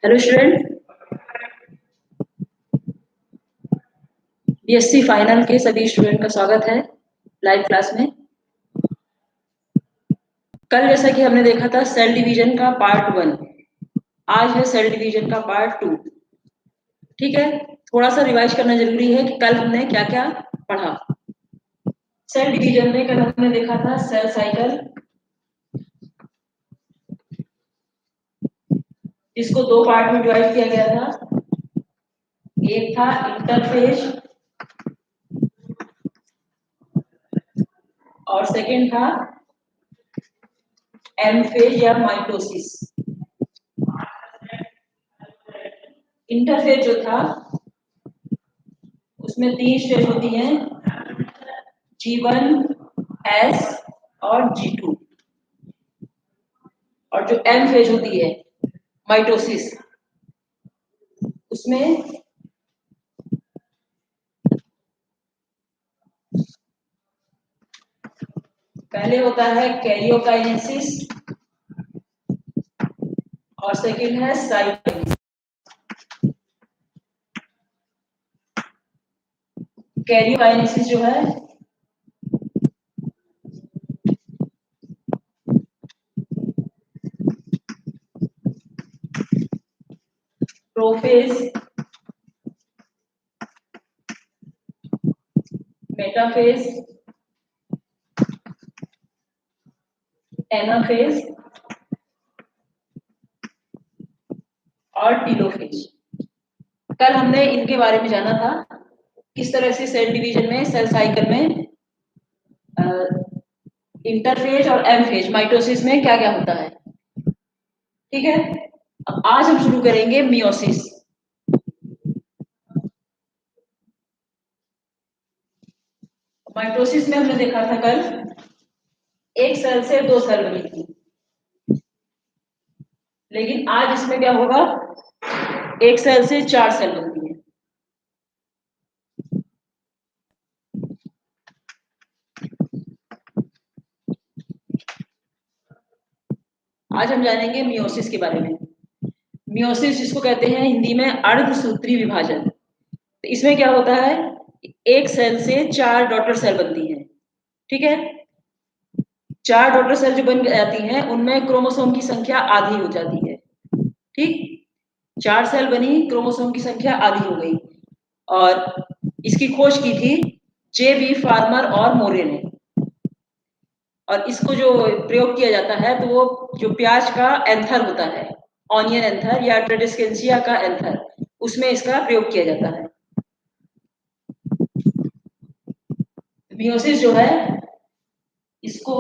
Hello student, BSc final के सभी student का स्वागत है लाइव क्लास में। कल जैसा कि हमने देखा था सेल डिवीजन का पार्ट 1, आज है सेल डिवीजन का पार्ट 2। ठीक है, थोड़ा सा रिवाइज करना जरूरी है कि कल हमने क्या क्या पढ़ा। सेल डिवीजन में कल हमने देखा था सेल साइकिल, जिसको दो पार्ट में डिवाइड किया गया था। एक था इंटरफेज और सेकेंड था एम फेज या माइटोसिस। इंटरफेज जो था उसमें 3 स्टेज होती हैं, G1, S और G2। और जो एम फेज होती है माइटोसिस, उसमें पहले होता है कैरियोकाइनेसिस और सेकेंड है साइटोकिनेसिस। कैरियोकाइनेसिस जो है प्रोफेज, मेटाफेज, एनाफेज और टीलोफेज। कल हमने इनके बारे में जाना था, किस तरह से सेल डिवीजन में, सेल साइकिल में इंटरफेज और एम फेज माइटोसिस में क्या क्या होता है। ठीक है, अब आज हम शुरू करेंगे मियोसिस। माइटोसिस में हमने देखा था कल एक सेल से 2 सेल बनी थी, लेकिन आज इसमें क्या होगा, एक सेल से 4 सेल बनती है। आज हम जानेंगे मियोसिस के बारे में। मियोसिस जिसको कहते हैं हिंदी में अर्धसूत्री विभाजन। तो इसमें क्या होता है, एक सेल से 4 डॉटर सेल बनती हैं। ठीक है, 4 डॉटर सेल जो बन जाती हैं उनमें क्रोमोसोम की संख्या आधी हो जाती है। ठीक, 4 सेल बनी, क्रोमोसोम की संख्या आधी हो गई। और इसकी खोज की थी J.B. फार्मर और मोरे ने। और इसको जो प्रयोग किया जाता है तो वो जो प्याज का एंथर होता है, ऑनियन एंथर या ट्रेडिस्केंसिया का एंथर, उसमें इसका प्रयोग किया जाता है। मियोसिस जो है इसको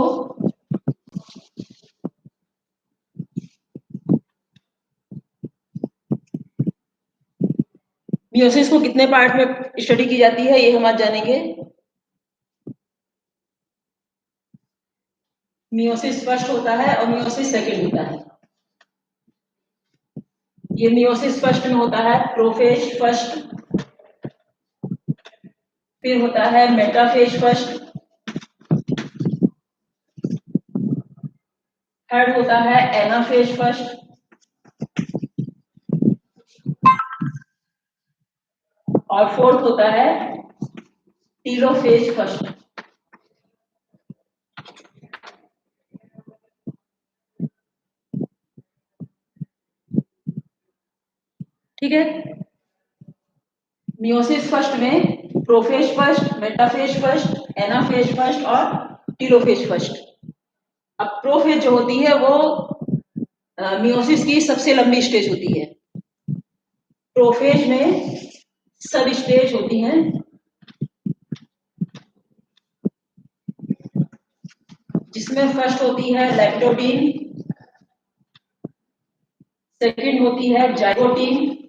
मियोसिस को कितने पार्ट में स्टडी की जाती है ये हम आज जानेंगे। मियोसिस फर्स्ट होता है और मियोसिस सेकंड होता है। ये मियोसिस फर्स्ट में होता है प्रोफेज फर्स्ट, फिर होता है मेटाफेज फर्स्ट, थर्ड होता है एनाफेज फर्स्ट, और फोर्थ होता है टीलोफेज फर्स्ट। ठीक है, मियोसिस फर्स्ट में prophase first, metaphase first, anaphase first और टीलोफेज फर्स्ट। अब प्रोफेज जो होती है वो मियोसिस की सबसे लंबी स्टेज होती है। प्रोफेज में सब स्टेज होती हैं, जिसमें फर्स्ट होती है लैक्टोडीन, सेकंड होती है जाइगोटीन,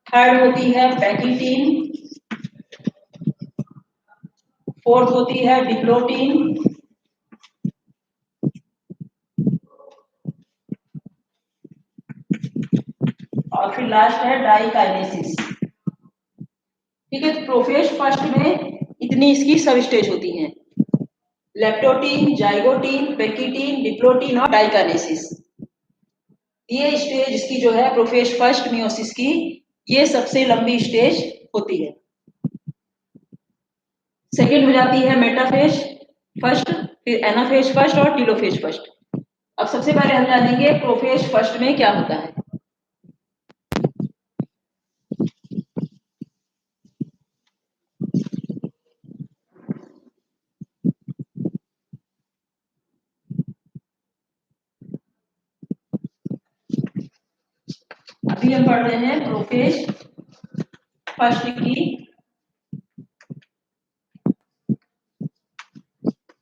थर्ड होती है पैकिटीन, फोर्थ होती है डिप्लोटीन, और फिर लास्ट है डाइकाइनेसिस। ठीक है, तो प्रोफेज फर्स्ट में इतनी इसकी सब स्टेज होती हैं, लेप्टोटीन, जाइगोटीन, पेकिटीन, डिप्लोटीन और डाइकानेसिस। ये स्टेज इसकी जो है प्रोफेज फर्स्ट मियोसिस की, ये सबसे लंबी स्टेज होती है। सेकेंड हो जाती है मेटाफेज फर्स्ट, फिर एनाफेज फर्स्ट और टीलोफेज फर्स्ट। अब सबसे पहले हम जानेंगे प्रोफेज फर्स्ट में क्या होता है। अभी हम पढ़ रहे हैं प्रोफेज फर्स्ट की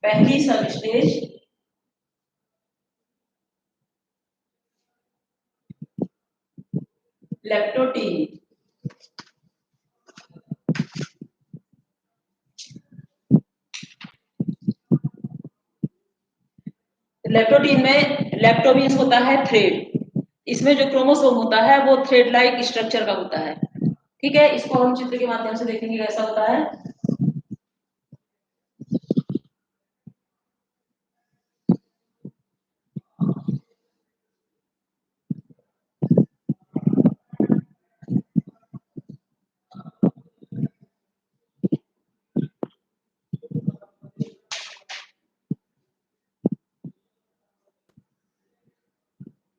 पहली सब स्टेज लेप्टोटीन। लेप्टोटीन में लेप्टो मीन्स होता है थ्रेड, इसमें जो क्रोमोसोम होता है वो थ्रेड लाइक स्ट्रक्चर का होता है। ठीक है, इसको हम चित्र के माध्यम से देखेंगे कैसा होता है।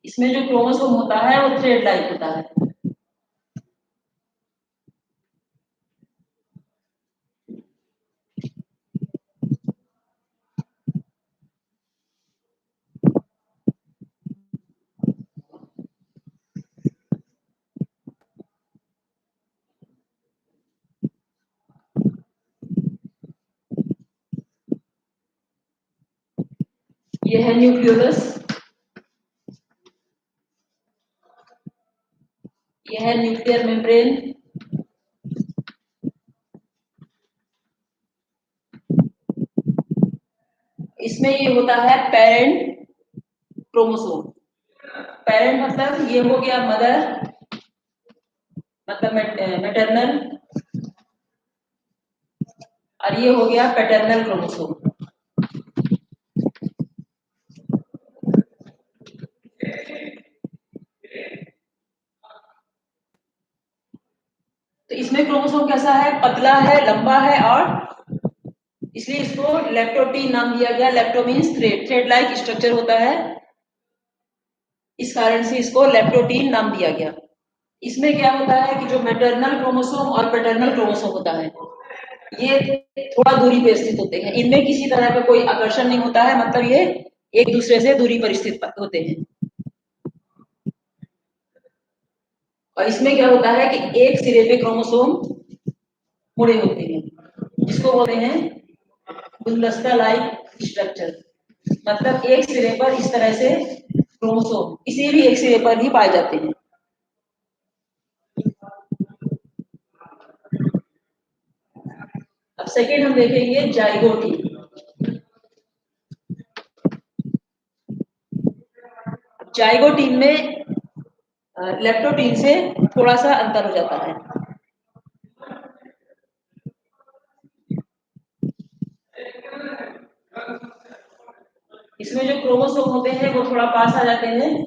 इसमें जो क्रोमोसोम होता है वो थ्रेड लाइक होता है। ये है न्यूक्लियोलस, ये है न्यूक्लियर मेम्ब्रेन, इसमें ये होता है पेरेंट क्रोमोसोम। पेरेंट मतलब ये हो गया मदर, मतलब मैटरनल, और ये हो गया पैटर्नल क्रोमोसोम। तो इसमें क्रोमोसोम कैसा है, पतला है, लंबा है, और इसलिए इसको लेप्टोटीन नाम दिया गया। Lepto means thread, thread like structure होता है, इस कारण से इसको लेप्टोटीन नाम दिया गया। इसमें क्या होता है कि जो मैटरनल क्रोमोसोम और पैटर्नल क्रोमोसोम होता है ये थोड़ा दूरी पे स्थित होते हैं, इनमें किसी तरह का कोई आकर्षण नहीं होता है, मतलब ये एक दूसरे से दूरी पर स्थित होते हैं। और इसमें क्या होता है कि एक सिरे पे क्रोमोसोम मुड़े होते हैं, जिसको बोलते हैं गुलदस्ता लाइक स्ट्रक्चर। मतलब एक सिरे पर इस तरह से क्रोमोसोम किसी भी एक सिरे पर ही पाए जाते हैं। अब सेकेंड हम देखेंगे जाइगोटी। जाइगोटीन में लेप्टोटीन से थोड़ा सा अंतर हो जाता है। इसमें जो क्रोमोसोम होते हैं वो थोड़ा पास आ जाते हैं,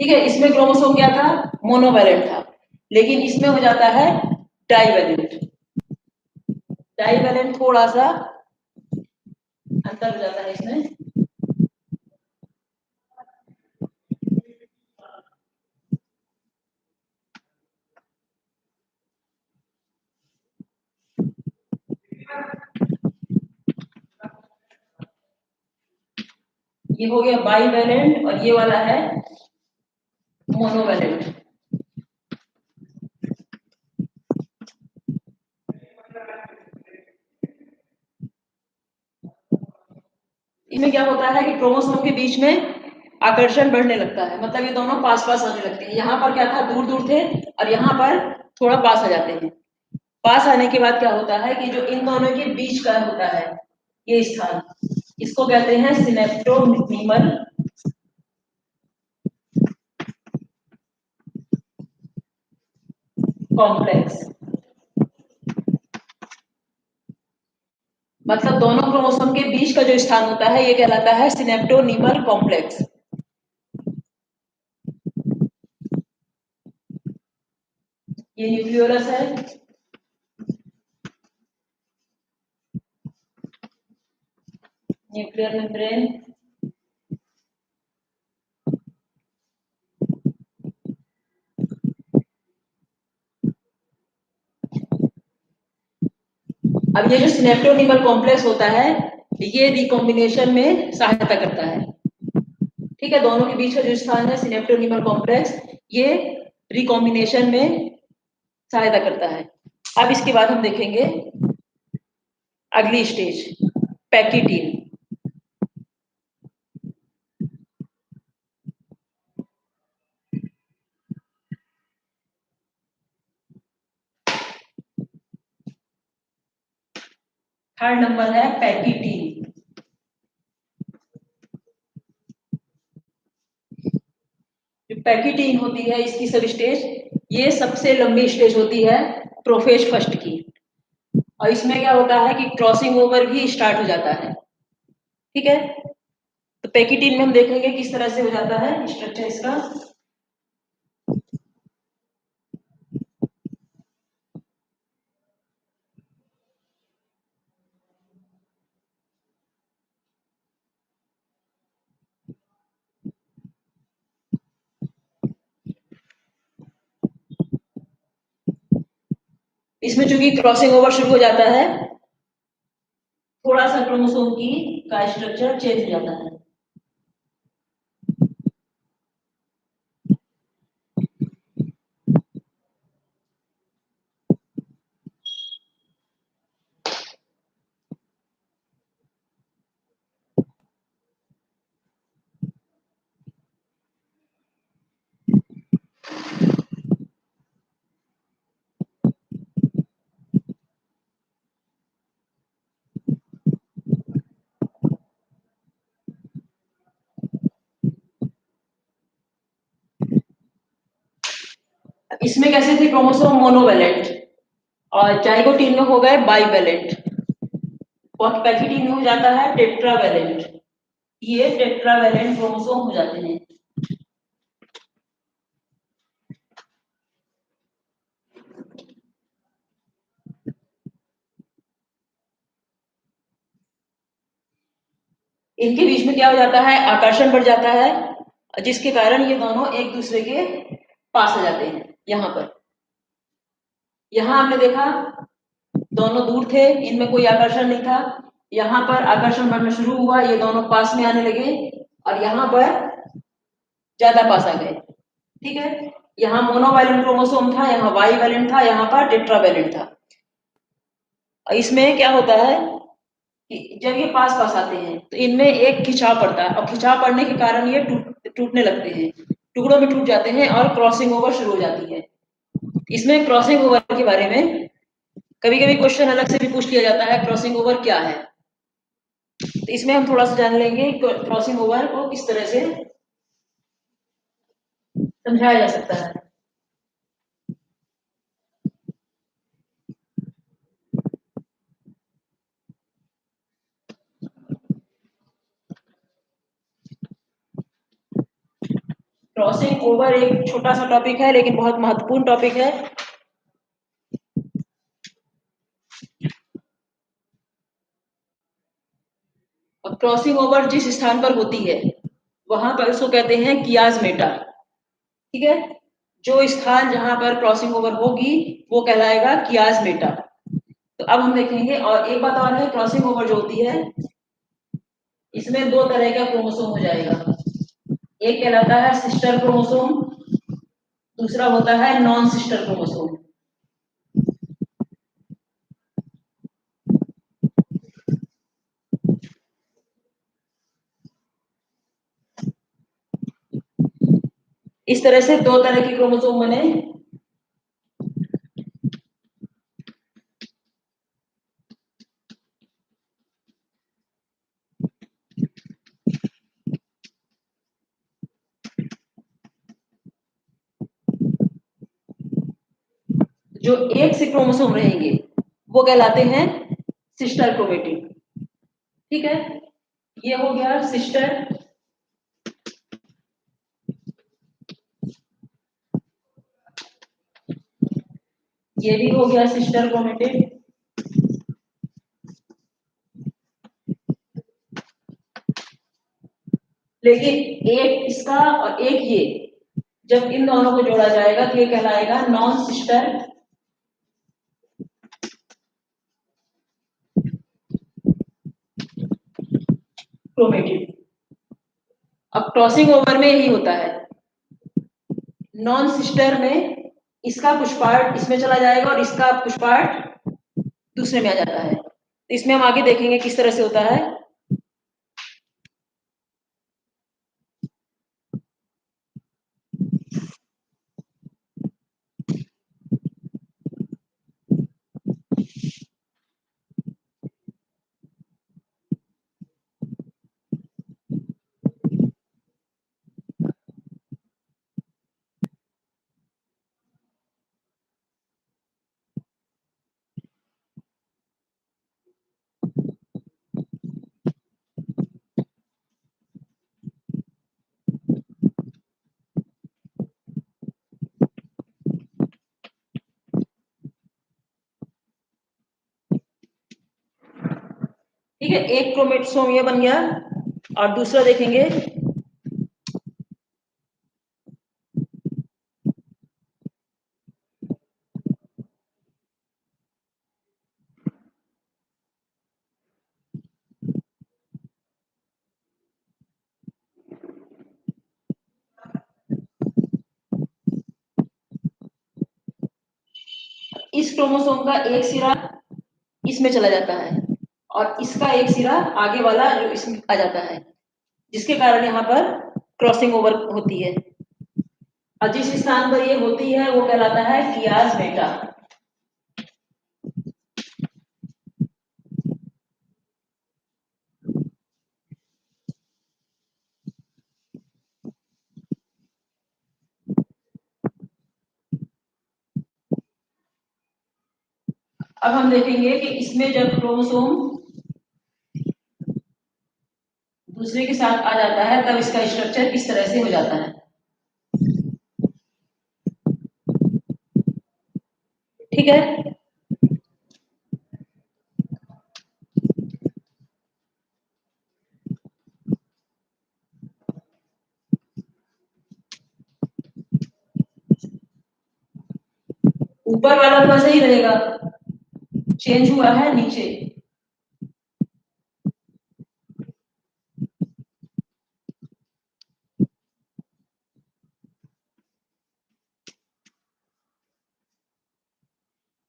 ठीक है। इसमें क्रोमोसोम क्या था, मोनोवैलेंट था, लेकिन इसमें हो जाता है डाइवैलेंट। डाइवैलेंट थोड़ा सा अंतर हो जाता है इसमें। ये हो गया बाईवैलेंट और ये वाला है मोनोवैलेंट। इसमें क्या होता है कि क्रोमोसोम के बीच में आकर्षण बढ़ने लगता है, मतलब ये दोनों पास पास आने लगते हैं। यहाँ पर क्या था, दूर दूर थे, और यहाँ पर थोड़ा पास आ जाते हैं। पास आने के बाद क्या होता है कि जो इन दोनों के बीच का होता है ये स्थान, इसको कहते हैं सिनेप्टोमीमल कॉम्प्लेक्स। मतलब दोनों क्रोमोसोम के बीच का जो स्थान होता है ये कहलाता है सिनेप्टोनीमल कॉम्प्लेक्स। ये न्यूक्लियोलस है, न्यूक्लियर मेम्ब्रेन, अब ये जो सिनेप्टोनीमल कॉम्प्लेक्स होता है ये रिकॉम्बिनेशन में सहायता करता है। ठीक है, दोनों के बीच का जो स्थान है सिनेप्टोनीमल कॉम्प्लेक्स ये रिकॉम्बिनेशन में सहायता करता है। अब इसके बाद हम देखेंगे अगली स्टेज, पैकिटीन। थर्ड नंबर है पैकिटीन। जो पैकिटीन होती है इसकी सब स्टेज, ये सबसे लंबी स्टेज होती है प्रोफेज फर्स्ट की, और इसमें क्या होता है कि क्रॉसिंग ओवर भी स्टार्ट हो जाता है। ठीक है, तो पैकिटीन में हम देखेंगे किस तरह से हो जाता है स्ट्रक्चर इसका। इसमें चूंकि क्रॉसिंग ओवर शुरू हो जाता है, थोड़ा सा क्रोमोसोम की का स्ट्रक्चर चेंज हो जाता है। इसमें कैसे थे क्रोमोसोम मोनोवैलेंट, और जाइगोटीन में हो गए बाइवैलेंट, और पैकिटीन में हो जाता है टेट्रावैलेंट। ये टेट्रावैलेंट क्रोमोसोम हो जाते हैं। इनके बीच में क्या हो जाता है, आकर्षण बढ़ जाता है, जिसके कारण ये दोनों एक दूसरे के पास आ जाते हैं। यहाँ पर, यहाँ आपने देखा दोनों दूर थे, इनमें कोई आकर्षण नहीं था। यहाँ पर आकर्षण बढ़ना शुरू हुआ, ये दोनों पास में आने लगे, और यहाँ पर ज्यादा पास आ गए। ठीक है, यहाँ मोनोवैलेंट क्रोमोसोम था, यहाँ बाइवैलेंट था, यहाँ पर टेट्रावैलेंट था। इसमें क्या होता है कि जब ये पास पास आते हैं तो इनमें एक खिंचाव पड़ता है, और खिंचाव पड़ने के कारण ये टूटने लगते हैं, टुकड़ों में टूट जाते हैं और क्रॉसिंग ओवर शुरू हो जाती है। इसमें क्रॉसिंग ओवर के बारे में कभी कभी क्वेश्चन अलग से भी पूछ लिया जाता है, क्रॉसिंग ओवर क्या है। तो इसमें हम थोड़ा सा जान लेंगे क्रॉसिंग ओवर को किस तरह से समझाया जा सकता है। क्रॉसिंग ओवर एक छोटा सा टॉपिक है लेकिन बहुत महत्वपूर्ण टॉपिक है। और क्रॉसिंग ओवर जिस स्थान पर होती है वहां पर उसको कहते हैं कियाजमेटा। ठीक है, जो स्थान जहां पर क्रॉसिंग ओवर होगी वो कहलाएगा कियाजमेटा। तो अब हम देखेंगे, और एक बात और है, क्रॉसिंग ओवर जो होती है इसमें दो तरह का क्रोमोसोम हो जाएगा। एक कहलाता है सिस्टर क्रोमोसोम, दूसरा होता है नॉन सिस्टर क्रोमोसोम। इस तरह से दो तरह के क्रोमोसोम बने। जो एक से क्रोमोसोम रहेंगे वो कहलाते हैं सिस्टर क्रोमेटिड। ठीक है, ये हो गया सिस्टर। ये भी हो गया सिस्टर क्रोमेटिड। लेकिन एक इसका और एक ये, जब इन दोनों को जोड़ा जाएगा तो ये कहलाएगा नॉन सिस्टर क्रोमेटिड। अब क्रॉसिंग ओवर में यही होता है, नॉन सिस्टर में इसका कुछ पार्ट इसमें चला जाएगा और इसका कुछ पार्ट दूसरे में आ जाता है। इसमें हम आगे देखेंगे किस तरह से होता है। ठीक है, एक क्रोमेटोसोम ये बन गया और दूसरा देखेंगे। इस क्रोमोसोम का एक सिरा इसमें चला जाता है और इसका एक सिरा आगे वाला जो इसमें आ जाता है, जिसके कारण यहाँ पर क्रॉसिंग ओवर होती है। और जिस स्थान पर ये होती है वो कहलाता है कियासमेटा। अब हम देखेंगे कि इसमें जब क्रोमोसोम दूसरे के साथ आ जाता है तब इसका स्ट्रक्चर किस तरह से हो जाता है। ठीक है, ऊपर वाला तो वैसे ही रहेगा, चेंज हुआ है नीचे।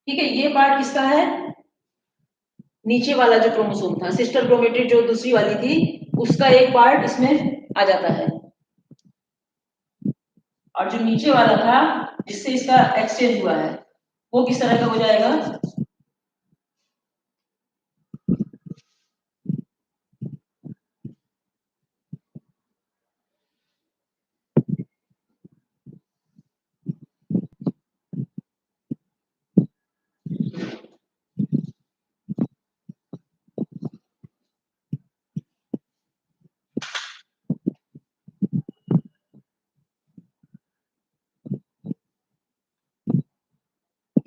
ठीक है, ये पार्ट किसका है, नीचे वाला जो क्रोमोसोम था, सिस्टर क्रोमेटिड जो दूसरी वाली थी, उसका एक पार्ट इसमें आ जाता है। और जो नीचे वाला था जिससे इसका एक्सचेंज हुआ है वो किस तरह का हो जाएगा।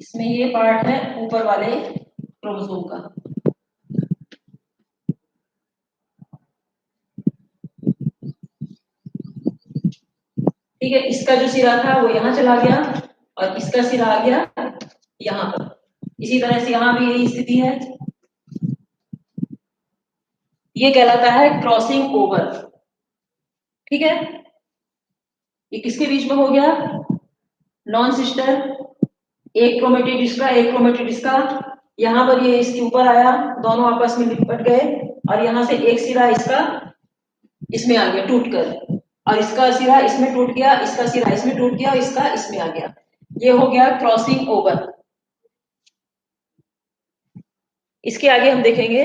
इसमें ये पार्ट है ऊपर वाले क्रोमोसोम का। ठीक है, इसका जो सिरा था वो यहाँ चला गया और इसका सिरा आ गया यहाँ पर। इसी तरह से यहाँ भी यही स्थिति है, ये कहलाता है क्रॉसिंग ओवर। ठीक है, ये किसके बीच में हो गया, नॉन सिस्टर, एक क्रोमेटिड इसका एक क्रोमेटिड इसका, यहाँ पर ये इसके ऊपर आया, दोनों आपस में लिपट गए और यहाँ से एक सिरा इसका इसमें आ गया टूट कर, और इसका सिरा इसमें टूट गया, इसका सिरा इसमें टूट गया, इसका इसमें आ गया। ये हो गया क्रॉसिंग ओवर। इसके आगे हम देखेंगे।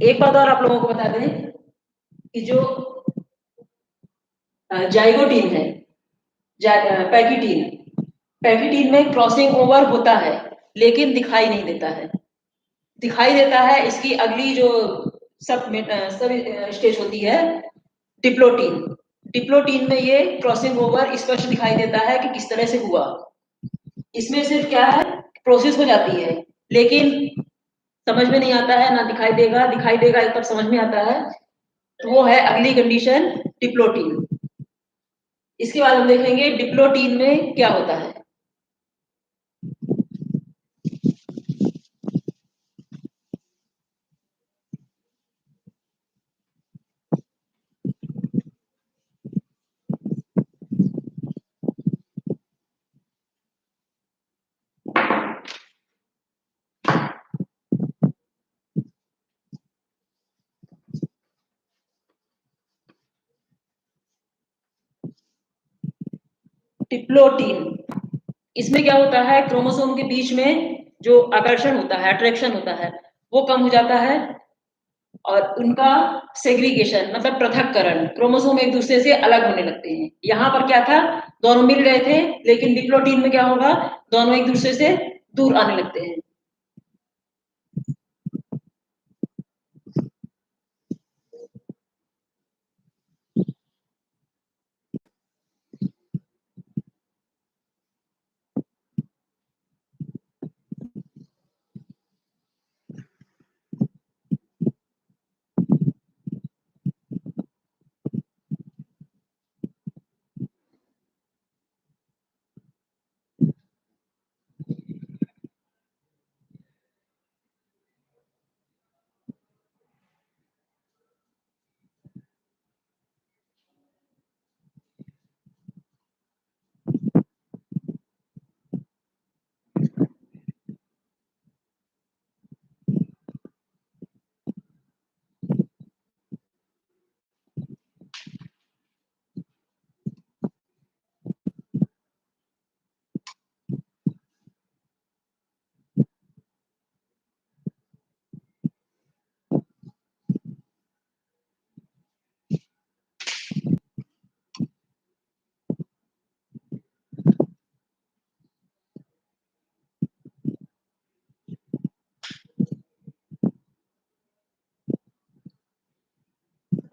एक बात और आप लोगों को बता दें कि जो जाइगोटीन है, पैकिटीन, पैक्टिन में क्रॉसिंग ओवर होता है लेकिन दिखाई नहीं देता है। दिखाई देता है इसकी अगली जो सब स्टेज होती है, डिप्लोटीन। डिप्लोटीन में ये क्रॉसिंग ओवर स्पष्ट दिखाई देता है कि किस तरह से हुआ। इसमें सिर्फ क्या है, प्रोसेस हो जाती है लेकिन समझ में नहीं आता है, ना दिखाई देगा, दिखाई देगा तब समझ में आता है। तो वो है अगली कंडीशन, डिप्लोटीन। इसके बाद हम देखेंगे डिप्लोटीन में क्या होता है। डिप्लोटीन, इसमें क्या होता है, क्रोमोसोम के बीच में जो आकर्षण होता है, अट्रैक्शन होता है, वो कम हो जाता है और उनका सेग्रीगेशन मतलब पृथक्करण, क्रोमोसोम एक दूसरे से अलग होने लगते हैं। यहाँ पर क्या था, दोनों मिल गए थे, लेकिन डिप्लोटीन में क्या होगा, दोनों एक दूसरे से दूर आने लगते हैं।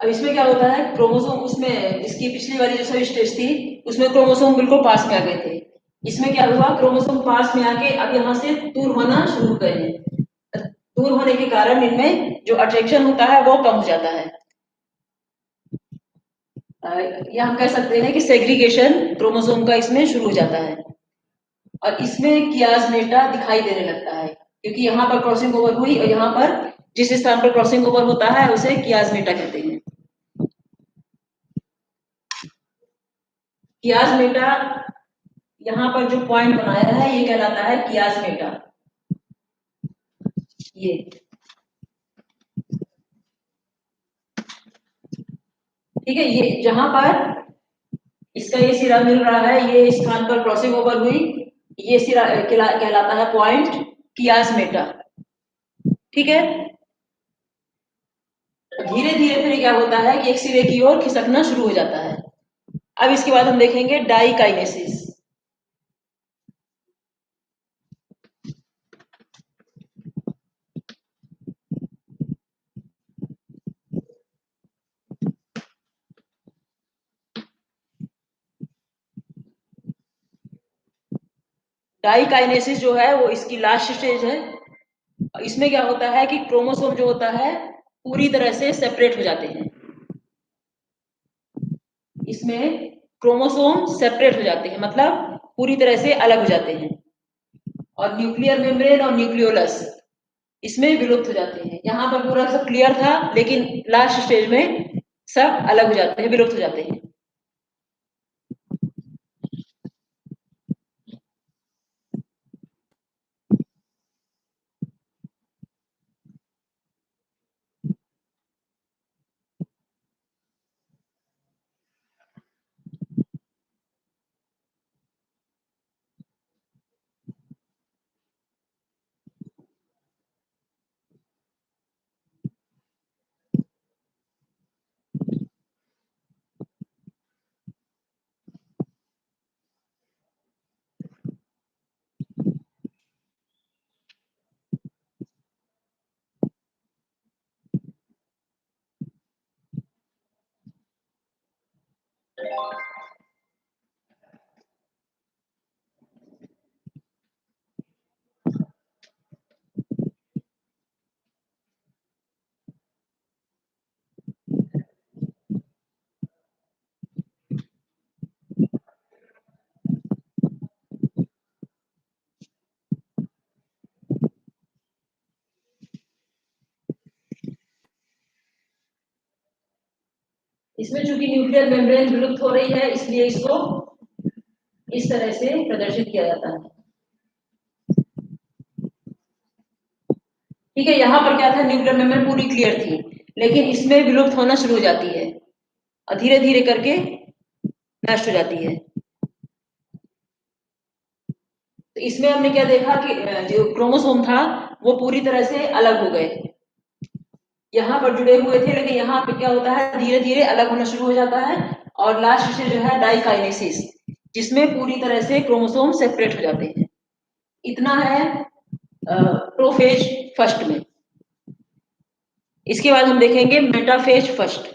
अब इसमें क्या होता है, क्रोमोसोम उसमें इसकी पिछली वाली जो सब स्टेज थी उसमें क्रोमोसोम बिल्कुल पास में आ गए थे। इसमें क्या हुआ, क्रोमोसोम पास में आके अब यहाँ से दूर होना शुरू हो गए हैं। दूर होने के कारण इनमें जो अट्रैक्शन होता है वो कम हो जाता है। या हम कह सकते हैं कि सेग्रीगेशन क्रोमोसोम का इसमें शुरू हो जाता है और इसमें कियास्मेटा दिखाई देने लगता है, क्योंकि यहाँ पर क्रॉसिंग ओवर हुई और यहाँ पर जिस स्थान पर क्रॉसिंग ओवर होता है उसे कियास्मेटा कहते हैं। कियास्मेटा, यहाँ पर जो पॉइंट बनाया है ये कहलाता है कियास्मेटा। ये ठीक है, ये जहां पर इसका ये सिरा मिल रहा है, ये स्थान पर क्रॉसिंग ओवर हुई, ये सिरा कहलाता है पॉइंट कियास्मेटा। ठीक है, धीरे धीरे फिर क्या होता है कि एक सिरे की ओर खिसकना शुरू हो जाता है। अब इसके बाद हम देखेंगे डाइकाइनेसिस। डाइकाइनेसिस जो है वो इसकी लास्ट स्टेज है। इसमें क्या होता है कि क्रोमोसोम जो होता है पूरी तरह से सेपरेट हो जाते हैं। इसमें क्रोमोसोम सेपरेट हो जाते हैं, मतलब पूरी तरह से अलग हो जाते हैं और न्यूक्लियर मेम्ब्रेन और न्यूक्लियोलस इसमें विलुप्त हो जाते हैं। यहाँ पर पूरा सब क्लियर था लेकिन लास्ट स्टेज में सब अलग हो जाते हैं, विलुप्त हो जाते हैं। इसमें चूंकि न्यूक्लियर मेम्ब्रेन विलुप्त हो रही है, इसलिए इसको इस तरह से प्रदर्शित किया जाता है। ठीक है, यहाँ पर क्या था, न्यूक्लियर मेम्ब्रेन पूरी क्लियर थी, लेकिन इसमें विलुप्त होना शुरू हो जाती है और धीरे धीरे करके नष्ट हो जाती है। तो इसमें हमने क्या देखा कि जो क्रोमोसोम था वो पूरी तरह से अलग हो गए, यहाँ पर जुड़े हुए थे, लेकिन यहाँ पे क्या होता है, धीरे धीरे अलग होना शुरू हो जाता है और लास्ट से जो है डाइकाइनेसिस, जिसमें पूरी तरह से क्रोमोसोम सेपरेट हो जाते हैं। इतना है प्रोफेज फर्स्ट में। इसके बाद हम देखेंगे मेटाफेज फर्स्ट।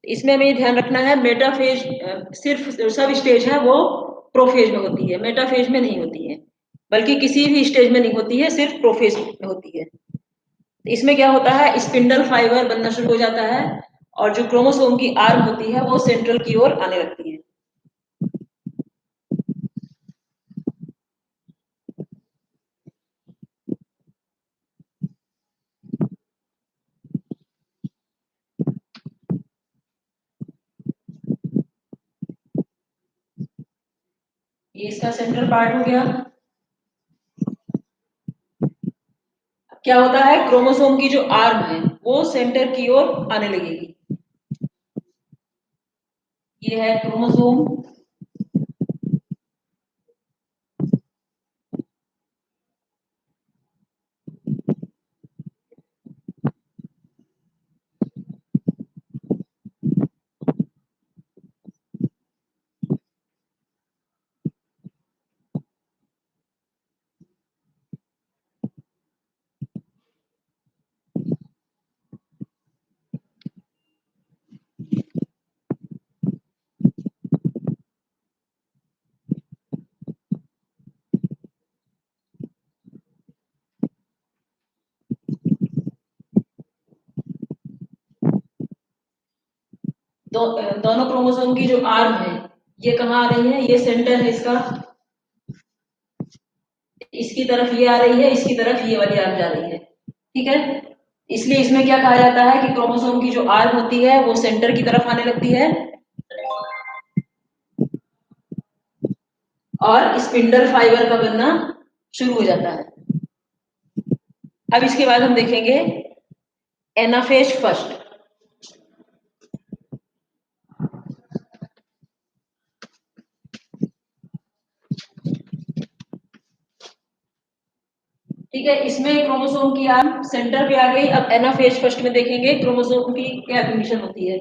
इसमें हमें ध्यान रखना है, मेटाफेज सिर्फ सब स्टेज है वो प्रोफेज में होती है, मेटाफेज में नहीं होती है, बल्कि किसी भी स्टेज में नहीं होती है, सिर्फ प्रोफेज में होती है। इसमें क्या होता है, स्पिंडल फाइबर बनना शुरू हो जाता है और जो क्रोमोसोम की आर्म होती है वो सेंट्रल की ओर आने लगती है। ये इसका सेंट्रल पार्ट हो गया। क्या होता है, क्रोमोसोम की जो आर्म है वो सेंटर की ओर आने लगेगी। ये है क्रोमोसोम। दोनों क्रोमोसोम की जो आर्म है ये कहाँ आ रही है, ये सेंटर है इसका, इसकी तरफ ये आ रही है, इसकी तरफ ये वाली आर्म जा रही है। ठीक है, इसलिए इसमें क्या कहा जाता है कि क्रोमोसोम की जो आर्म होती है वो सेंटर की तरफ आने लगती है और स्पिंडल फाइबर का बनना शुरू हो जाता है। अब इसके बाद हम देखेंगे एनाफेज फर्स्ट। ठीक है, इसमें क्रोमोसोम की आर्म सेंटर पे आ गई। अब एनाफेज फर्स्ट में देखेंगे क्रोमोसोम की क्या कंडीशन होती है।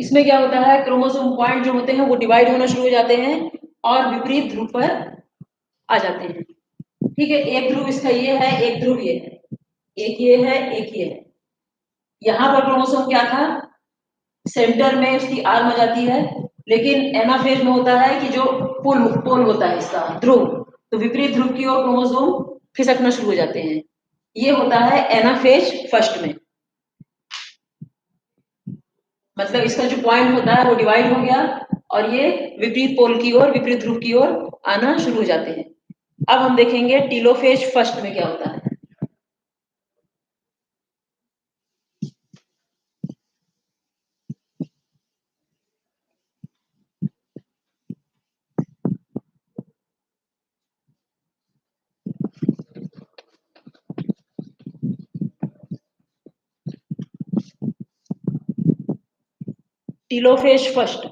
इसमें क्या होता है, क्रोमोसोम पॉइंट जो होते हैं वो डिवाइड होना शुरू हो जाते हैं और विपरीत ध्रुव पर आ जाते हैं। ठीक है, एक ध्रुव इसका ये है, एक ध्रुव ये है, एक ये है, एक ये है। यहाँ पर क्रोमोसोम क्या था, सेंटर में उसकी आर्म आ जाती है, लेकिन एनाफेज में होता है कि जो पोल पोल होता है इसका ध्रुव, तो विपरीत ध्रुव की ओर क्रोमोसोम खिसकना शुरू हो जाते हैं। ये होता है एनाफेज फर्स्ट में, मतलब इसका जो पॉइंट होता है वो डिवाइड हो गया और ये विपरीत पोल की ओर, विपरीत ध्रुव की ओर आना शुरू हो जाते हैं। अब हम देखेंगे टीलोफेज फर्स्ट में क्या होता है। टीलोफेज फर्स्ट,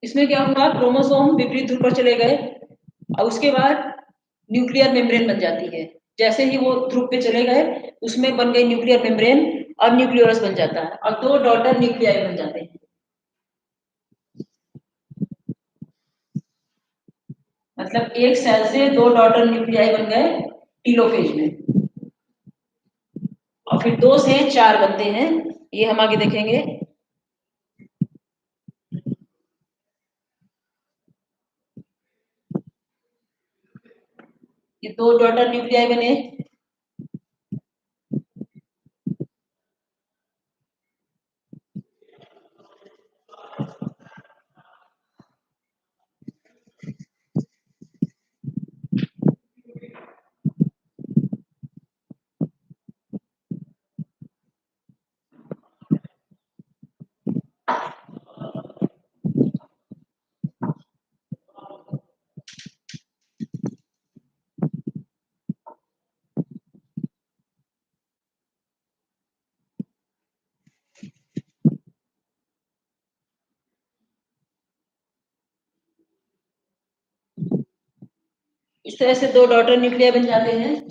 इसमें क्या हुआ, क्रोमोसोम विपरीत ध्रुव पर चले गए और उसके बाद न्यूक्लियर मेम्ब्रेन बन जाती है। जैसे ही वो ध्रुव पे चले गए उसमें बन गई न्यूक्लियर मेम्ब्रेन और न्यूक्लियोलस बन जाता है और दो डॉटर न्यूक्लियाई बन जाते हैं। मतलब एक सेल से दो डॉटर न्यूक्लियाई बन गए टीलोफेज में, और फिर दो से चार बनते हैं, ये हम आगे देखेंगे। ये दो डॉटर न्यूक्लियाई बने, इस तरह से दो डॉटर न्यूक्लियाई बन जाते हैं।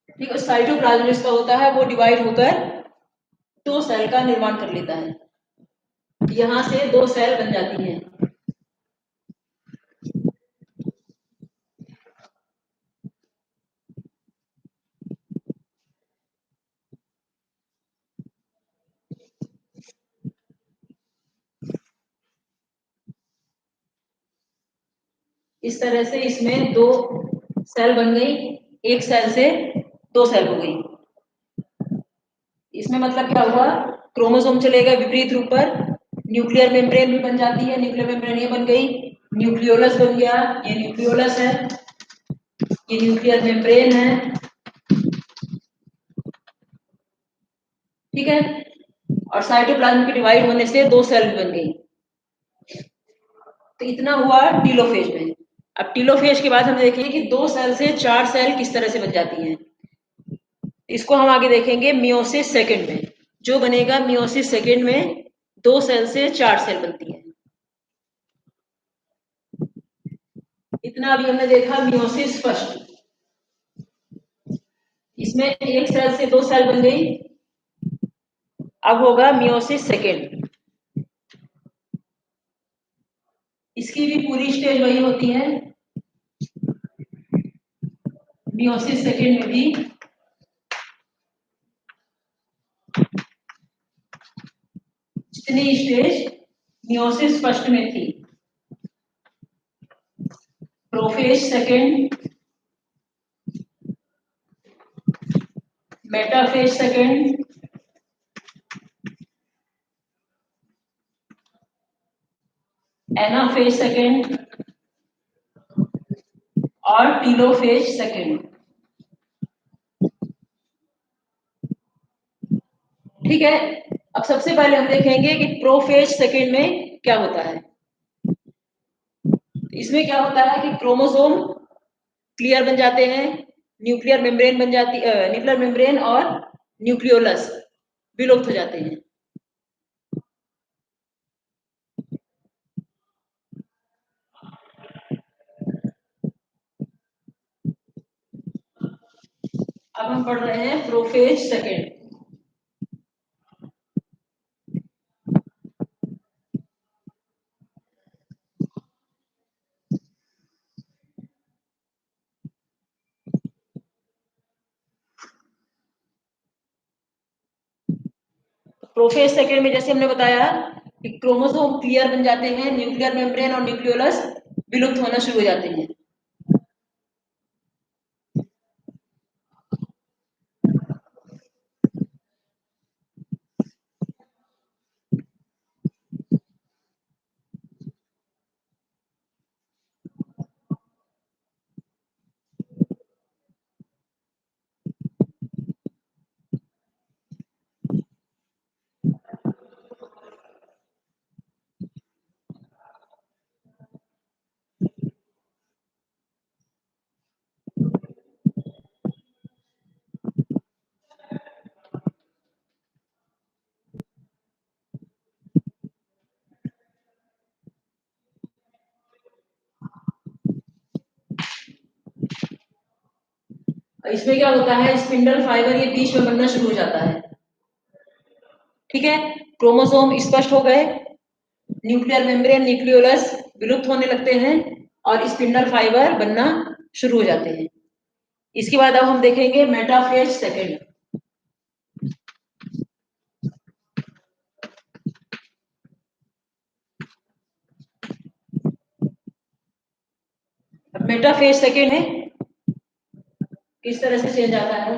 ठीक है, साइटोप्लाज्म इसका होता है वो डिवाइड होकर दो सेल का निर्माण कर लेता है, यहां से दो सेल बन जाती हैं। इस तरह से इसमें दो सेल बन गई, एक सेल से दो सेल हो गई। इसमें मतलब क्या हुआ, क्रोमोसोम चले गए विपरीत रूप पर, न्यूक्लियर मेम्ब्रेन भी बन जाती है, न्यूक्लियर मेम्ब्रेन ये बन गई, न्यूक्लियोलस बन गया, ये न्यूक्लियोलस है, ये न्यूक्लियर मेम्ब्रेन है। ठीक है, और साइटोप्लाज्म के डिवाइड होने से दो सेल बन गई। तो इतना हुआ टीलोफेज में। अब टीलोफेज के बाद हम देखेंगे कि दो सेल से चार सेल किस तरह से बन जाती हैं। इसको हम आगे देखेंगे मियोसिस सेकंड में, जो बनेगा मियोसिस सेकंड में दो सेल से चार सेल बनती है। इतना अभी हमने देखा मियोसिस फर्स्ट, इसमें एक सेल से दो सेल बन गई। अब होगा मियोसिस सेकंड, इसकी भी पूरी स्टेज वही होती है। मियोसिस सेकंड में भी जितनी स्टेज मियोसिस फर्स्ट में थी, prophase second, metaphase second, anaphase second और टीलोफेज सेकंड। ठीक है, अब सबसे पहले हम देखेंगे कि प्रोफेज सेकंड में क्या होता है। इसमें क्या होता है कि क्रोमोसोम क्लियर बन जाते हैं, न्यूक्लियर मेम्ब्रेन बन जाती, न्यूक्लियर मेम्ब्रेन और न्यूक्लियोलस विलुप्त हो जाते हैं। अब हम पढ़ रहे हैं प्रोफेज सेकेंड। प्रोफेज सेकेंड में जैसे हमने बताया कि क्रोमोसोम क्लियर बन जाते हैं, न्यूक्लियर मेम्ब्रेन और न्यूक्लियोलस विलुप्त होना शुरू हो जाते हैं। इसमें क्या होता है, स्पिंडल फाइबर ये बीच में बनना शुरू हो जाता है। ठीक है, क्रोमोसोम स्पष्ट हो गए, न्यूक्लियर मेम्ब्रेन न्यूक्लियोलस विलुप्त होने लगते हैं और स्पिंडल फाइबर बनना शुरू हो जाते हैं। इसके बाद अब हम देखेंगे मेटाफेज सेकेंड। अब मेटाफेज सेकेंड है, किस तरह से चेंज आता है।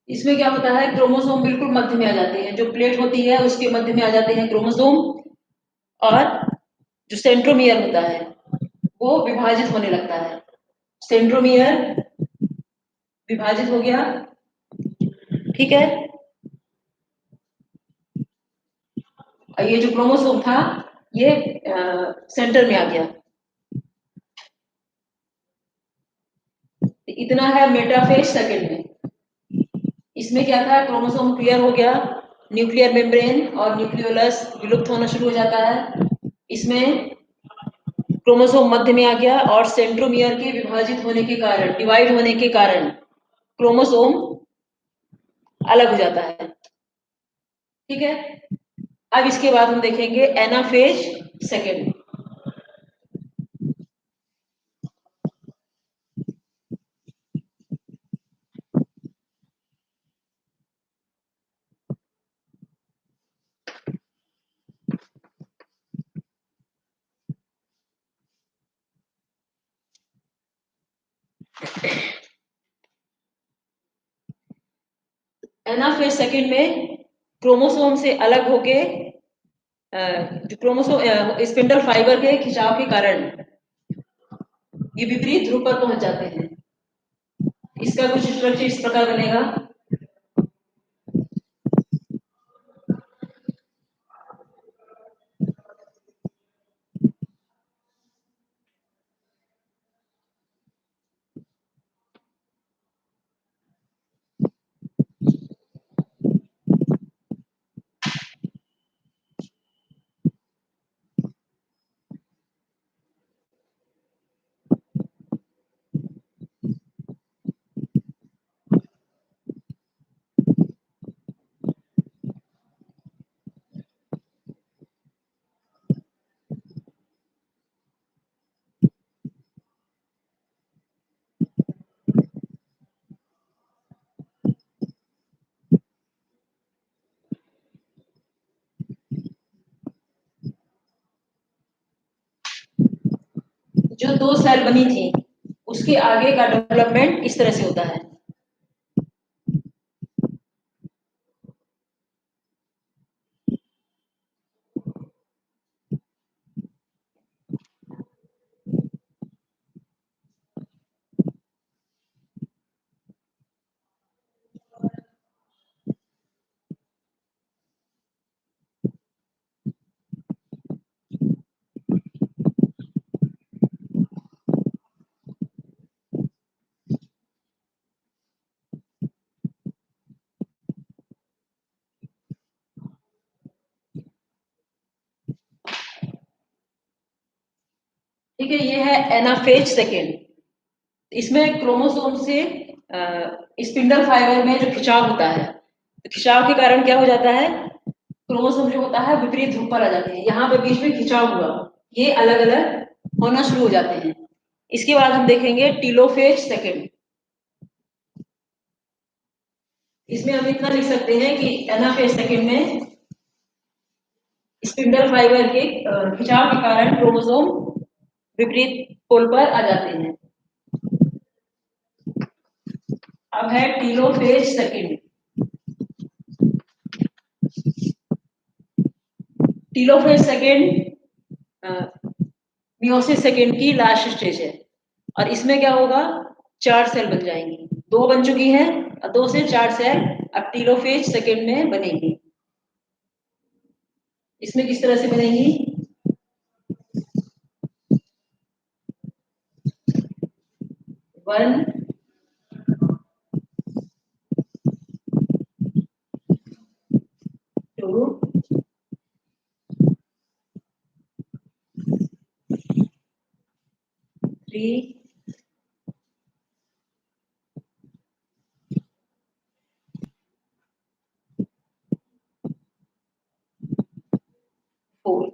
इसमें क्या होता है, क्रोमोसोम बिल्कुल मध्य में आ जाते हैं, जो प्लेट होती है उसके मध्य में आ जाते हैं क्रोमोसोम, और जो सेंट्रोमियर होता है वो विभाजित होने लगता है। सेंट्रोमियर विभाजित हो गया। ठीक है, और ये जो क्रोमोसोम था ये सेंटर में आ गया। इतना है मेटाफेज सेकंड में। इसमें क्या था, क्रोमोसोम क्लियर हो गया, न्यूक्लियर मेम्ब्रेन और न्यूक्लियोलस विलुप्त होना शुरू हो जाता है। इसमें क्रोमोसोम मध्य में आ गया और सेंट्रोमियर के विभाजित होने के कारण, डिवाइड होने के कारण क्रोमोसोम अलग हो जाता है। ठीक है, अब इसके बाद हम देखेंगे एनाफेज सेकेंड। एनाफेज सेकेंड में क्रोमोसोम से अलग होके जो क्रोमोसोम स्पिंडल फाइबर के खिंचाव के कारण ये विपरीत ध्रुव पर पहुंच जाते हैं। इसका कुछ स्ट्रक्चर इस प्रकार बनेगा। जो 2 सेल बनी थी उसके आगे का डेवलपमेंट इस तरह से होता है। ठीक है, ये है एनाफेज सेकेंड। इसमें क्रोमोसोम से स्पिंडल फाइबर में जो खिंचाव होता है, तो खिंचाव के कारण क्या हो जाता है, क्रोमोसोम जो होता है विपरीत ध्रुव पर आ जाते हैं। यहाँ पे बीच में खिंचाव हुआ, ये अलग अलग होना शुरू हो जाते हैं। इसके बाद हम देखेंगे टीलोफेज सेकेंड। इसमें हम इतना लिख सकते हैं कि एनाफेज सेकेंड में स्पिंडल फाइबर के खिंचाव के कारण क्रोमोसोम विपरीत पोल पर आ जाते हैं। अब है telophase second. Telophase second meiosis second की लास्ट स्टेज है, और इसमें क्या होगा, 4 सेल बन जाएंगी। 2 बन चुकी हैं और 2 से 4 सेल अब टीलोफेज सेकेंड में बनेगी। इसमें किस तरह से बनेगी, 1 2 3 4।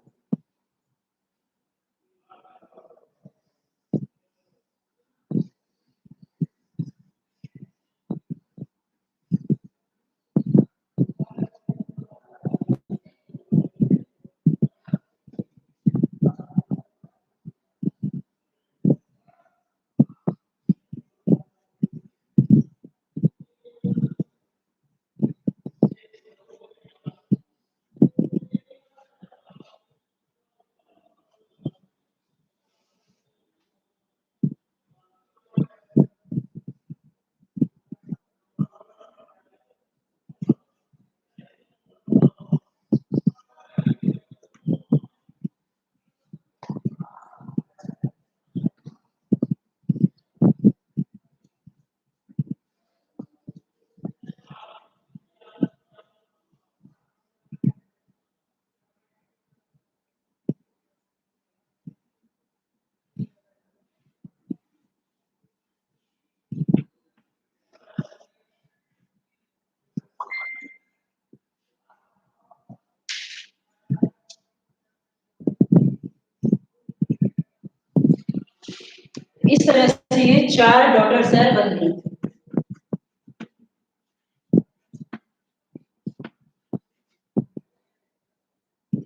इस तरह से ये 4 डॉटर सेल बन गई।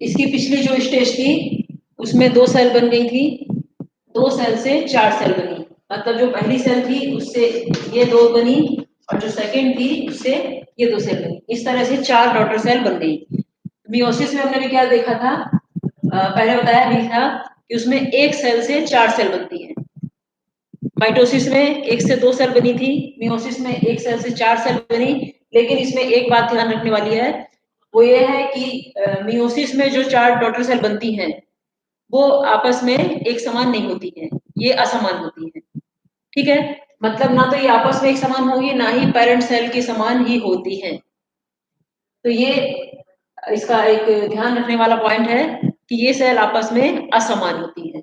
इसकी पिछली जो स्टेज थी उसमें 2 सेल बन गई थी, 2 सेल से 4 सेल बनी। मतलब जो पहली सेल थी उससे ये 2 बनी, और जो सेकंड थी उससे ये 2 सेल बनी। इस तरह से 4 डॉटर सेल बन गई। मियोसिस में हमने भी क्या देखा था, पहले बताया भी था कि उसमें 1 सेल से 4 सेल बनती है। माइटोसिस में 1 से 2 सेल बनी थी, मियोसिस में 1 सेल से 4 सेल बनी। लेकिन इसमें एक बात ध्यान रखने वाली है, वो ये है कि मियोसिस में जो 4 डॉटर सेल बनती हैं वो आपस में एक समान नहीं होती हैं, ये असमान होती हैं। ठीक है, मतलब ना तो ये आपस में एक समान होगी, ना ही पेरेंट सेल के समान ही होती हैं। तो ये इसका एक ध्यान रखने वाला पॉइंट है कि ये सेल आपस में असमान होती है।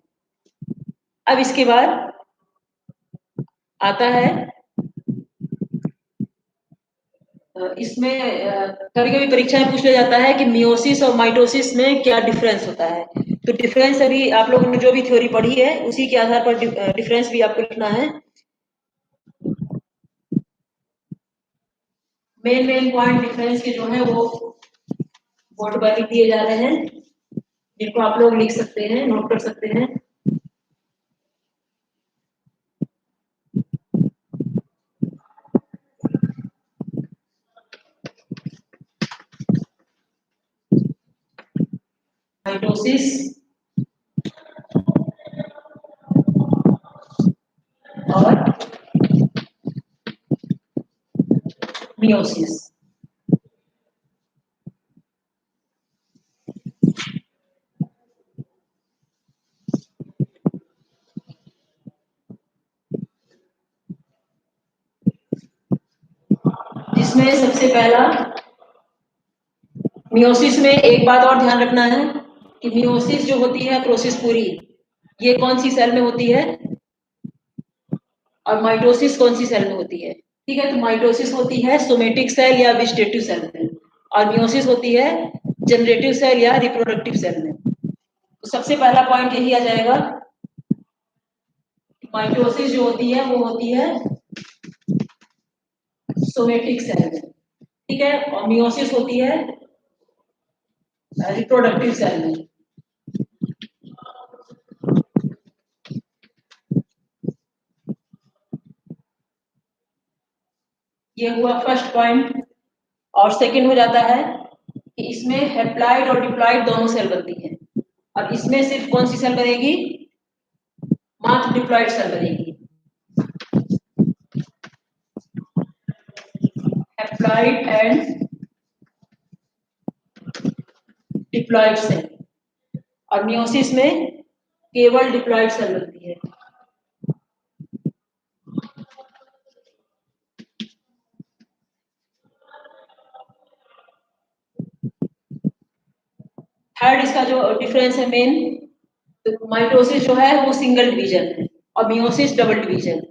अब इसके बाद आता है, इसमें कभी कभी परीक्षा में पूछ लिया जाता है कि मियोसिस और माइटोसिस में क्या डिफरेंस होता है। तो डिफरेंस अभी आप लोगों ने जो भी थ्योरी पढ़ी है उसी के आधार पर डिफरेंस भी आपको लिखना है। मेन मेन पॉइंट डिफरेंस के जो है वो बोर्ड पर लिख दिए जा रहे हैं, जिनको आप लोग लिख सकते हैं, नोट कर सकते हैं। माइटोसिस और मियोसिस। जिसमें सबसे पहला मियोसिस में एक बात और ध्यान रखना है कि मियोसिस जो होती है प्रोसेस पूरी, ये कौन सी सेल में होती है और माइटोसिस कौन सी सेल में होती है। ठीक है, तो माइटोसिस होती है सोमेटिक सेल या वेजिटेटिव सेल में, और मियोसिस होती है जनरेटिव सेल या रिप्रोडक्टिव सेल में। तो सबसे पहला पॉइंट यही आ जाएगा, माइटोसिस जो होती है वो होती है सोमेटिक सेल में, ठीक है, और मियोसिस होती है रिप्रोडक्टिव सेल में। ये हुआ फर्स्ट पॉइंट। और सेकंड हो जाता है कि इसमें हैप्लॉइड और डिप्लॉइड दोनों सेल बनती हैं, और इसमें सिर्फ कौन सी सेल बनेगी, मात्र डिप्लॉइड सेल बनेगी, हैप्लॉइड एंड डिप्लॉइड सेल। और मियोसिस में केवल डिप्लॉइड सेल बनती है। थर्ड इसका जो डिफरेंस है मेन, तो माइटोसिस जो है वो सिंगल डिवीजन है और मियोसिस डबल डिवीजन।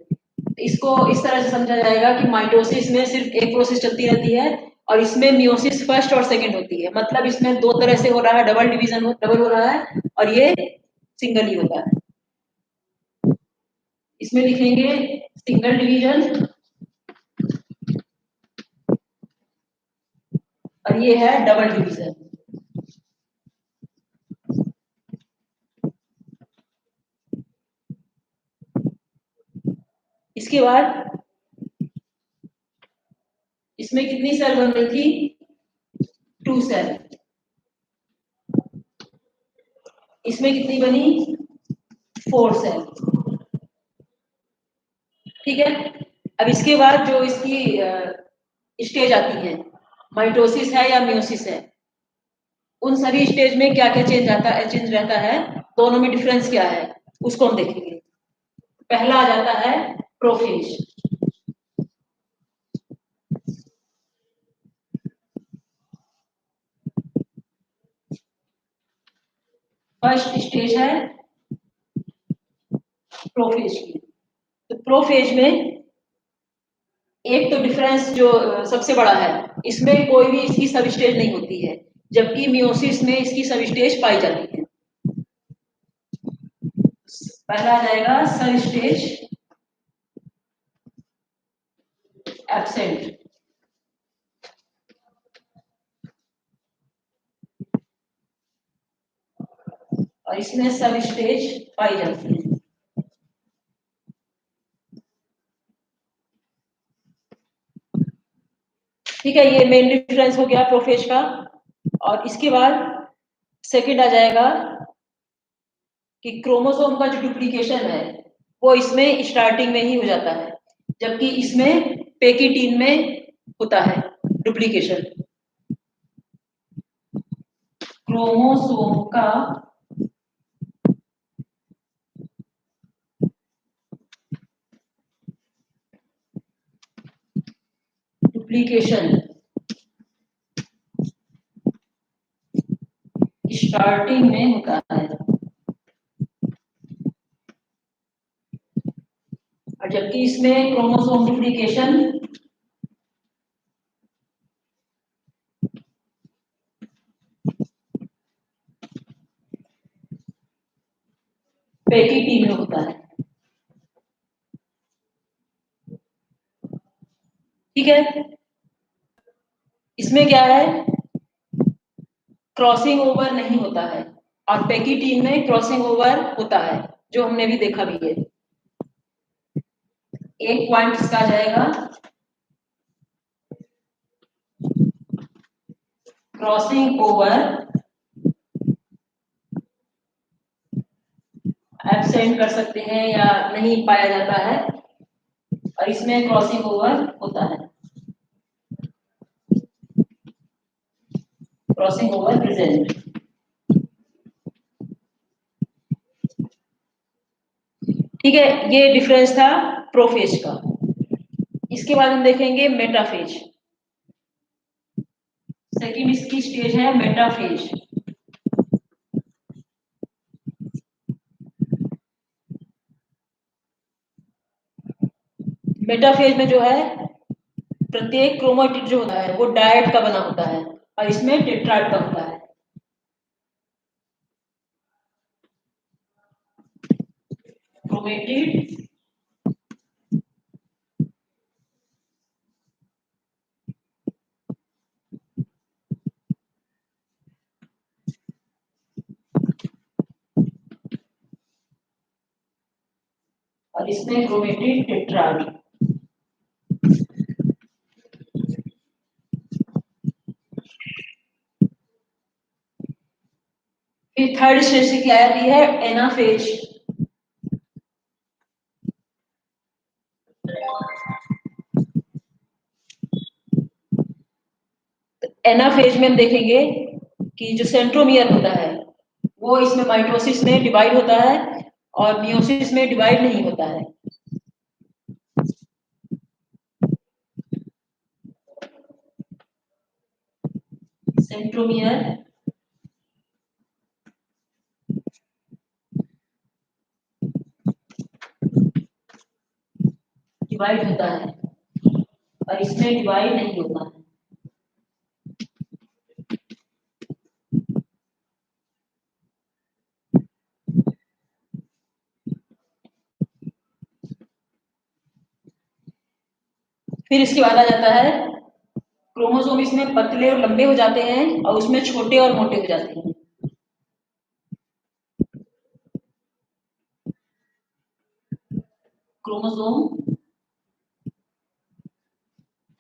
इसको इस तरह से समझा जाएगा कि माइटोसिस में सिर्फ एक प्रोसेस चलती रहती है और इसमें मियोसिस फर्स्ट और सेकंड होती है। मतलब इसमें दो तरह से हो रहा है, डबल डिवीजन डबल हो रहा है, और ये सिंगल ही होता है। इसमें लिखेंगे सिंगल डिवीजन और ये है डबल डिवीजन। इसके बाद इसमें कितनी सेल बन रही थी, 2 सेल। इसमें कितनी बनी, 4 सेल। ठीक है, अब इसके बाद जो इसकी स्टेज आती है, माइटोसिस है या मियोसिस है, उन सभी स्टेज में क्या क्या चेंज रहता है, दोनों में डिफरेंस क्या है, उसको हम देखेंगे। पहला आ जाता है प्रोफेज। फर्स्ट स्टेज है प्रोफेज की। तो प्रोफेज में एक तो डिफरेंस जो सबसे बड़ा है, इसमें कोई भी इसकी सब स्टेज नहीं होती है, जबकि मियोसिस में इसकी सब स्टेज पाई जाती है। पहला आ जाएगा सब स्टेज एब्सेंट, और इसमें सब स्टेज पाई जाती है। ठीक है, ये मेन डिफरेंस हो गया प्रोफेज का। और इसके बाद सेकंड आ जाएगा कि क्रोमोसोम का जो डुप्लीकेशन है वो इसमें स्टार्टिंग में ही हो जाता है, जबकि इसमें पेकिटीन में होता है डुप्लीकेशन। क्रोमोसोम का डुप्लीकेशन स्टार्टिंग में होता है, और जबकि इसमें क्रोमोसोम डुप्लीकेशन पेकिटीन में होता है। ठीक है, इसमें क्या है, क्रॉसिंग ओवर नहीं होता है, और पेकिटीन में क्रॉसिंग ओवर होता है, जो हमने भी देखा भी है। एक पॉइंट इसका आ जाएगा क्रॉसिंग ओवर एब्सेंट कर सकते हैं या नहीं पाया जाता है, और इसमें क्रॉसिंग ओवर होता है, क्रॉसिंग ओवर प्रेजेंट। ठीक है, ये डिफरेंस था प्रोफेज का। इसके बाद हम देखेंगे मेटाफेज। सेकंड इसकी स्टेज है मेटाफेज। मेटाफेज में जो है प्रत्येक क्रोमेटिड जो होता है वो डायड का बना होता है और इसमें टेट्राड का होता है। क्रोमेटिड और इसमें क्रोमेटिड टेट्राड। फिर थर्ड स्टेज की क्या आती है एनाफेज। एनाफेज में हम देखेंगे कि जो सेंट्रोमियर होता है वो इसमें माइटोसिस में डिवाइड होता है और मियोसिस में डिवाइड नहीं होता है। सेंट्रोमियर डिवाइड होता है और इसमें डिवाइड नहीं होता है। फिर इसके बाद आ जाता है क्रोमोसोम, इसमें पतले और लंबे हो जाते हैं और उसमें छोटे और मोटे हो जाते हैं। क्रोमोसोम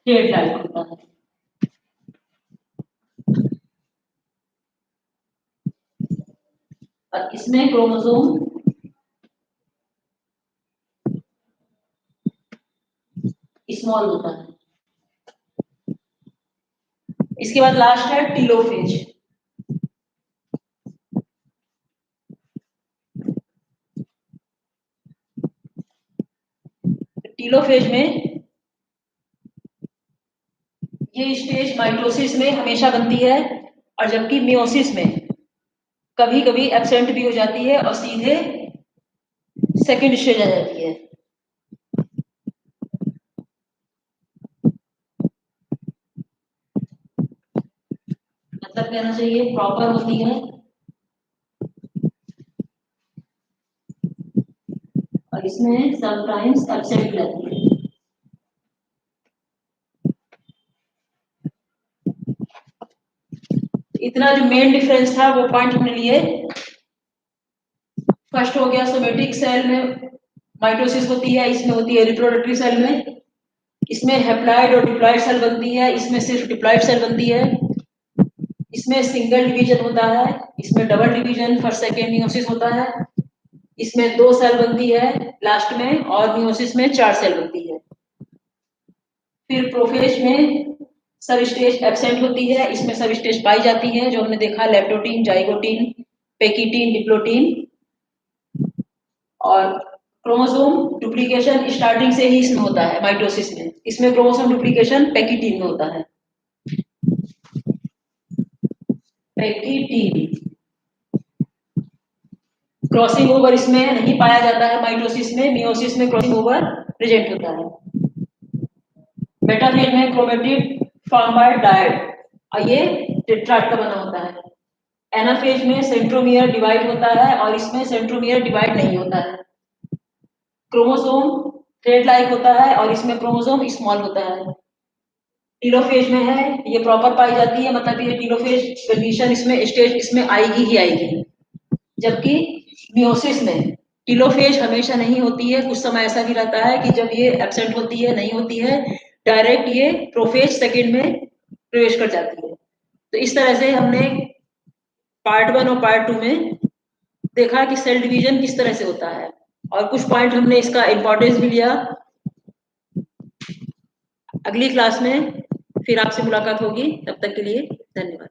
थ्रेड लाइक होता है और इसमें क्रोमोसोम स्मॉल होता है। इसके बाद लास्ट है टीलोफेज। टीलोफेज में ये स्टेज माइटोसिस में हमेशा बनती है और जबकि मियोसिस में कभी कभी एब्सेंट भी हो जाती है और सीधे सेकंड स्टेज आ जाती है। मतलब कहना चाहिए प्रॉपर होती है और इसमें समटाइम्स एब्सेंट रहती है। इतना जो मेन डिफरेंस था वो पॉइंट हमने लिए। फर्स्ट हो गया सोमेटिक सेल में माइटोसिस होती है, इसमें होती है रिप्रोडक्टिव सेल में। इसमें हैप्लॉइड और डिप्लॉइड सेल बनती है, इसमें सिर्फ डिप्लॉइड सेल बनती है। इसमें सिंगल डिवीजन होता है, इसमें double division first second meiosis होता है। इसमें 2 सेल बनती है लास्ट में और मियोसिस में 4 सेल बनती है। फिर प्रोफेज में सब स्टेज एब्सेंट होती है, इसमें सब स्टेज पाई जाती है जो हमने देखा लेप्टोटीन, जाइगोटीन, पेकिटीन, डिप्लोटीन। और क्रोमोसोम डुप्लीकेशन स्टार्टिंग से ही इसमें होता है माइटोसिस में। इसमें क्रोमोसोम डुप्लीकेशन पेकिटीन में होता है। पेकिटीन क्रॉसिंग ओवर इसमें नहीं पाया जाता है माइटोसिस में, मियोसिस में क्रॉसिंग ओवर प्रेजेंट होता है। मेटाफेज में क्रोमेटिड फॉर्म बाय डायड और ये टेट्राड का बना होता है। एनाफेज में सेंट्रोमियर डिवाइड होता है और इसमें सेंट्रोमियर डिवाइड नहीं होता है। क्रोमोसोम थ्रेड लाइक होता है और इसमें क्रोमोसोम स्मॉल होता है। टीलोफेज में है ये प्रॉपर पाई जाती है, मतलब ये टीलोफेज कंडीशन इसमें स्टेज इसमें आएगी ही आएगी। जबकि मियोसिस में टीलोफेज हमेशा नहीं होती है, कुछ समय ऐसा भी रहता है कि जब ये एब्सेंट होती है, नहीं होती है, डायरेक्ट ये प्रोफेज सेकंड में प्रवेश कर जाती है। तो इस तरह से हमने पार्ट 1 और पार्ट 2 में देखा कि सेल डिवीजन किस तरह से होता है और कुछ पॉइंट हमने इसका इंपॉर्टेंस भी लिया। अगली क्लास में फिर आपसे मुलाकात होगी, तब तक के लिए धन्यवाद।